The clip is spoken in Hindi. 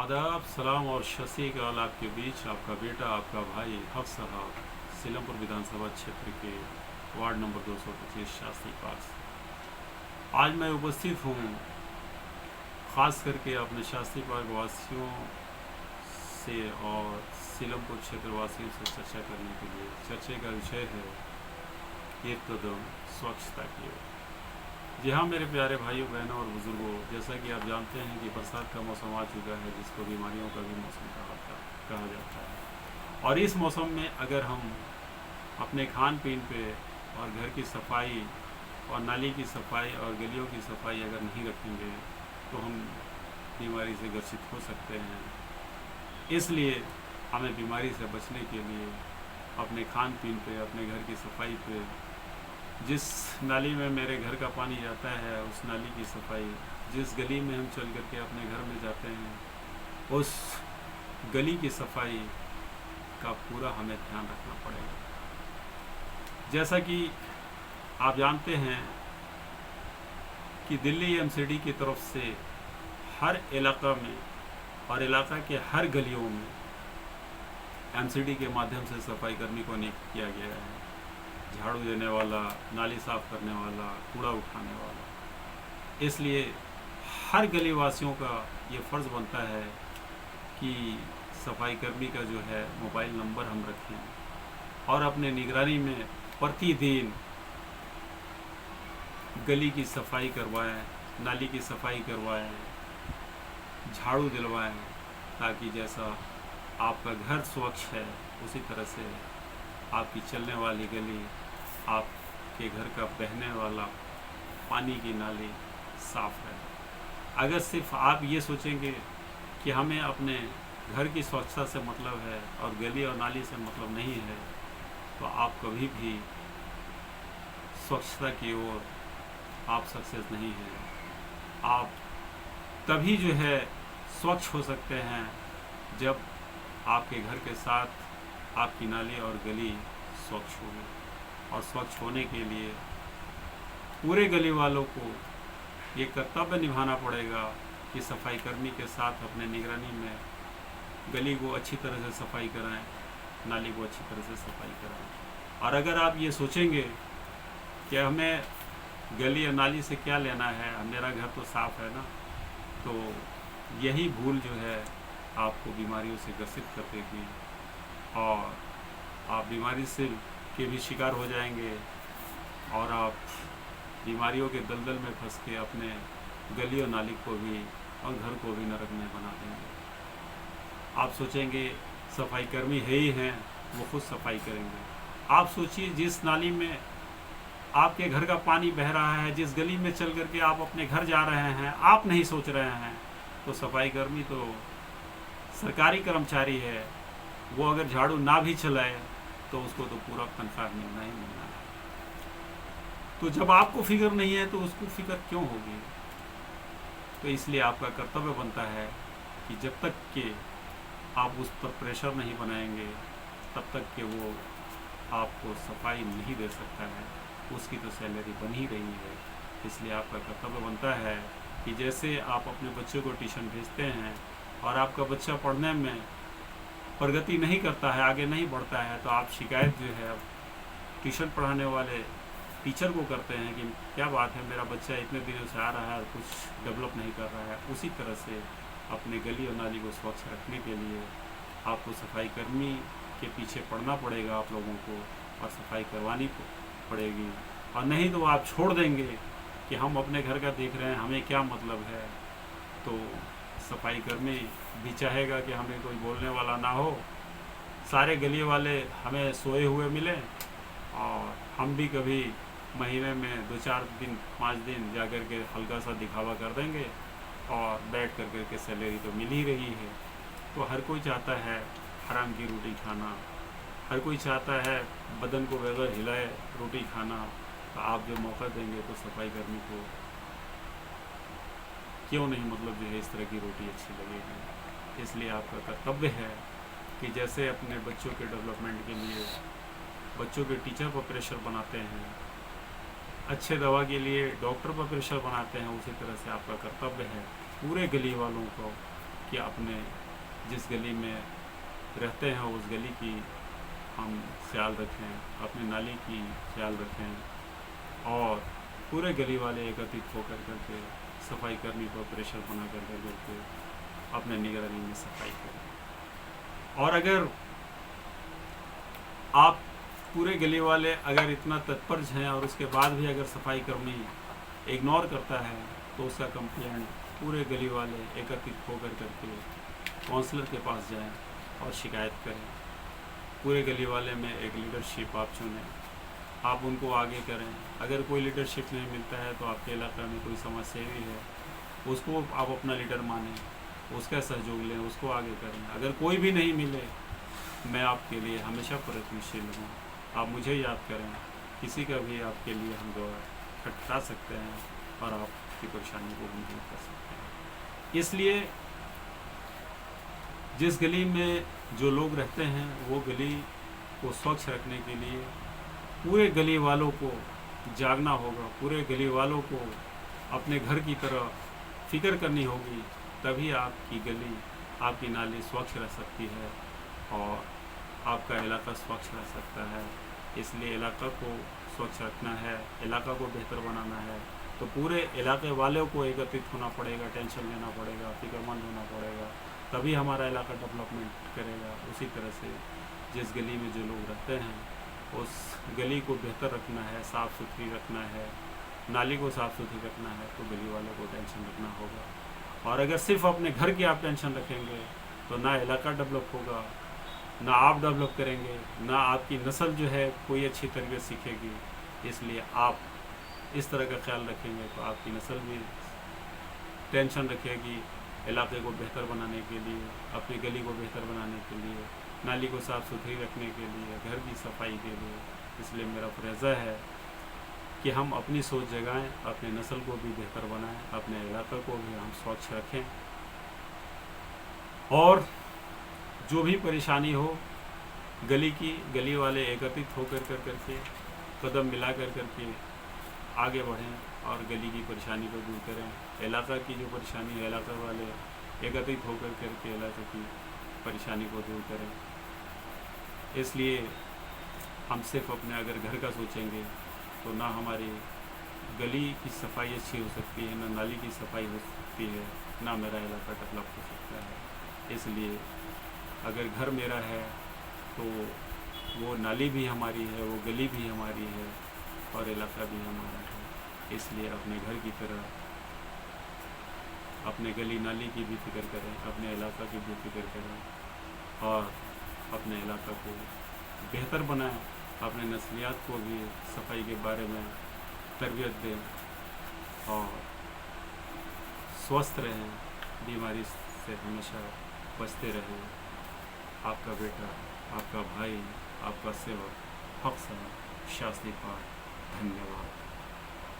आदाब, सलाम और शत श्री अकाल। आपके बीच आपका बेटा, आपका भाई हफ्स साहब, सीलमपुर विधानसभा क्षेत्र के वार्ड नंबर 225 शास्त्री पार्क से। आज मैं उपस्थित हूँ ख़ास करके अपने शास्त्री पार्क वासियों से और सीलमपुर क्षेत्र वासियों से चर्चा करने के लिए। चर्चा का विषय है एक कदम स्वच्छता की ओर। जी हाँ मेरे प्यारे भाइयों, बहनों और बुज़ुर्गों, जैसा कि आप जानते हैं कि बरसात का मौसम आ चुका है, जिसको बीमारियों का भी मौसम कहा जाता है। और इस मौसम में अगर हम अपने खान पीन पे और घर की सफाई और नाली की सफाई और गलियों की सफाई अगर नहीं रखेंगे तो हम बीमारी से ग्रसित हो सकते हैं। इसलिए हमें बीमारी से बचने के लिए अपने खान पीन पे, अपने घर की सफाई पे, जिस नाली में मेरे घर का पानी जाता है उस नाली की सफाई, जिस गली में हम चल करके अपने घर में जाते हैं उस गली की सफाई का पूरा हमें ध्यान रखना पड़ेगा। जैसा कि आप जानते हैं कि दिल्ली एमसीडी की तरफ से हर इलाका में और इलाका के हर गलियों में एमसीडी के माध्यम से सफाई कर्मी को नियुक्त किया गया है। झाड़ू देने वाला, नाली साफ़ करने वाला, कूड़ा उठाने वाला। इसलिए हर गली वासियों का ये फ़र्ज़ बनता है कि सफाई कर्मी का जो है मोबाइल नंबर हम रखें और अपने निगरानी में प्रतिदिन गली की सफाई करवाएं, नाली की सफाई करवाएं, झाड़ू दिलवाएं, ताकि जैसा आपका घर स्वच्छ है उसी तरह से आपकी चलने वाली गली, आपके घर का बहने वाला पानी की नाली साफ़ है। अगर सिर्फ आप ये सोचेंगे कि हमें अपने घर की स्वच्छता से मतलब है और गली और नाली से मतलब नहीं है, तो आप कभी भी स्वच्छता की ओर आप सक्सेस नहीं हैं। आप तभी जो है स्वच्छ हो सकते हैं जब आपके घर के साथ आपकी नाली और गली स्वच्छ होगी। और स्वच्छ होने के लिए पूरे गली वालों को ये कर्तव्य निभाना पड़ेगा कि सफाई कर्मी के साथ अपने निगरानी में गली को अच्छी तरह से सफाई कराएं, नाली को अच्छी तरह से सफाई कराएं। और अगर आप ये सोचेंगे कि हमें गली और नाली से क्या लेना है, मेरा घर तो साफ़ है ना, तो यही भूल जो है आपको बीमारियों से ग्रसित कर देगी और आप बीमारी से के भी शिकार हो जाएंगे और आप बीमारियों के दलदल में फंस के अपने गली और नाली को भी और घर को भी नरक में बना देंगे। आप सोचेंगे सफाई कर्मी है ही हैं, वो खुद सफाई करेंगे। आप सोचिए जिस नाली में आपके घर का पानी बह रहा है, जिस गली में चल करके आप अपने घर जा रहे हैं, आप नहीं सोच रहे हैं, तो सफाई कर्मी तो सरकारी कर्मचारी है, वो अगर झाड़ू ना भी चलाए तो उसको तो पूरा तनख्वाह मिलना ही मिलना है। तो जब आपको फिक्र नहीं है तो उसको फिक्र क्यों होगी? तो इसलिए आपका कर्तव्य बनता है कि जब तक कि आप उस पर प्रेशर नहीं बनाएंगे तब तक कि वो आपको सफाई नहीं दे सकता है। उसकी तो सैलरी बन ही रही है। इसलिए आपका कर्तव्य बनता है कि जैसे आप अपने बच्चों को ट्यूशन भेजते हैं और आपका बच्चा पढ़ने में प्रगति नहीं करता है, आगे नहीं बढ़ता है, तो आप शिकायत जो है ट्यूशन पढ़ाने वाले टीचर को करते हैं कि क्या बात है, मेरा बच्चा इतने दिनों से आ रहा है, कुछ डेवलप नहीं कर रहा है। उसी तरह से अपने गली और नाली को स्वच्छ रखने के लिए आपको सफाई कर्मी के पीछे पड़ना पड़ेगा आप लोगों को, और सफाई करवानी पड़ेगी। और नहीं तो आप छोड़ देंगे कि हम अपने घर का देख रहे हैं, हमें क्या मतलब है। तो सफाई कर्मी भी चाहेगा कि हमें कोई बोलने वाला ना हो, सारे गली वाले हमें सोए हुए मिलें और हम भी कभी महीने में 2-4 दिन 5 दिन जा कर के हल्का सा दिखावा कर देंगे और बैठ कर के सैलरी तो मिल ही रही है। तो हर कोई चाहता है हराम की रोटी खाना, हर कोई चाहता है बदन को बगैर हिलाए रोटी खाना। तो आप जो मौका देंगे तो सफाई कर्मी को क्यों नहीं मतलब जो है इस तरह की रोटी अच्छी लगेगी। इसलिए आपका कर्तव्य है कि जैसे अपने बच्चों के डेवलपमेंट के लिए बच्चों के टीचर पर प्रेशर बनाते हैं, अच्छे दवा के लिए डॉक्टर पर प्रेशर बनाते हैं, उसी तरह से आपका कर्तव्य है पूरे गली वालों को कि अपने जिस गली में रहते हैं उस गली की हम ख्याल रखें, अपनी नाली की ख्याल रखें और पूरे गली वाले एकत्रित होकर करके सफाई करने पर प्रेशर बना करके अपने निगरानी में सफाई करें। और अगर आप पूरे गली वाले अगर इतना तत्पर हैं और उसके बाद भी अगर सफाई कर्मी इग्नोर करता है तो उसका कंप्लेंट पूरे गली वाले एकत्रित होकर करके काउंसलर के पास जाएं और शिकायत करें। पूरे गली वाले में एक लीडरशिप आप चुनें, आप उनको आगे करें। अगर कोई लीडरशिप नहीं मिलता है तो आपके इलाका में कोई समाजसेवी है, उसको आप अपना लीडर मानें, उसका सहयोग लें, उसको आगे करें। अगर कोई भी नहीं मिले, मैं आपके लिए हमेशा प्रयत्नशील हूँ। आप मुझे याद करें, किसी का भी आपके लिए हम दुआ खटखटा सकते हैं और आपकी परेशानी को भी दूर कर सकते हैं। इसलिए जिस गली में जो लोग रहते हैं वो गली को स्वच्छ रखने के लिए पूरे गली वालों को जागना होगा, पूरे गली वालों को अपने घर की तरह फिक्र करनी होगी, तभी आपकी गली, आपकी नाली स्वच्छ रह सकती है और आपका इलाका स्वच्छ रह सकता है। इसलिए इलाका को स्वच्छ रखना है, इलाका को बेहतर बनाना है तो पूरे इलाके वालों को एकत्रित होना पड़ेगा, टेंशन लेना पड़ेगा, फिक्रमंद होना पड़ेगा, तभी हमारा इलाका डेवलपमेंट करेगा। उसी तरह से जिस गली में जो लोग रहते हैं उस गली को बेहतर रखना है, साफ़ सुथरी रखना है, नाली को साफ़ सुथरी रखना है तो गली वालों को टेंशन रखना होगा। और अगर सिर्फ अपने घर की आप टेंशन रखेंगे तो ना इलाका डेवलप होगा, ना आप डेवलप करेंगे, ना आपकी नस्ल जो है कोई अच्छी तरबियत सीखेगी। इसलिए आप इस तरह का ख्याल रखेंगे तो आपकी नस्ल भी टेंशन रखेगी इलाके को बेहतर बनाने के लिए, अपनी गली को बेहतर बनाने के लिए, नाली को साफ़ सुथरी रखने के लिए, घर की सफाई के लिए। इसलिए मेरा फरज़ा है कि हम अपनी सोच जगाएं, अपने नस्ल को भी बेहतर बनाएं, अपने इलाके को भी हम स्वच्छ रखें और जो भी परेशानी हो गली की, गली वाले एकत्रित होकर करके कदम मिला करके आगे बढ़ें और गली की परेशानी को दूर करें। इलाका की जो परेशानी है इलाका वाले एकत्रित होकर करके इलाके की परेशानी को दूर करें। इसलिए हम सिर्फ अपने अगर घर का सोचेंगे तो ना हमारी गली की सफाई अच्छी हो सकती है, ना नाली की सफाई हो सकती है, ना मेरा इलाका डेवलप हो सकता है। इसलिए अगर घर मेरा है तो वो नाली भी हमारी है, वो गली भी हमारी है और इलाका भी हमारा है। इसलिए अपने घर की तरह अपने गली नाली की भी फिक्र करें, अपने इलाका की भी फिक्र करें और अपने इलाका को बेहतर बनाएं, अपने नस्लियात को भी सफाई के बारे में तरबियत दें और स्वस्थ रहें, बीमारी से हमेशा बचते रहें। आपका बेटा, आपका भाई, आपका सेवक हक साहब, शास्त्री पाठ। धन्यवाद।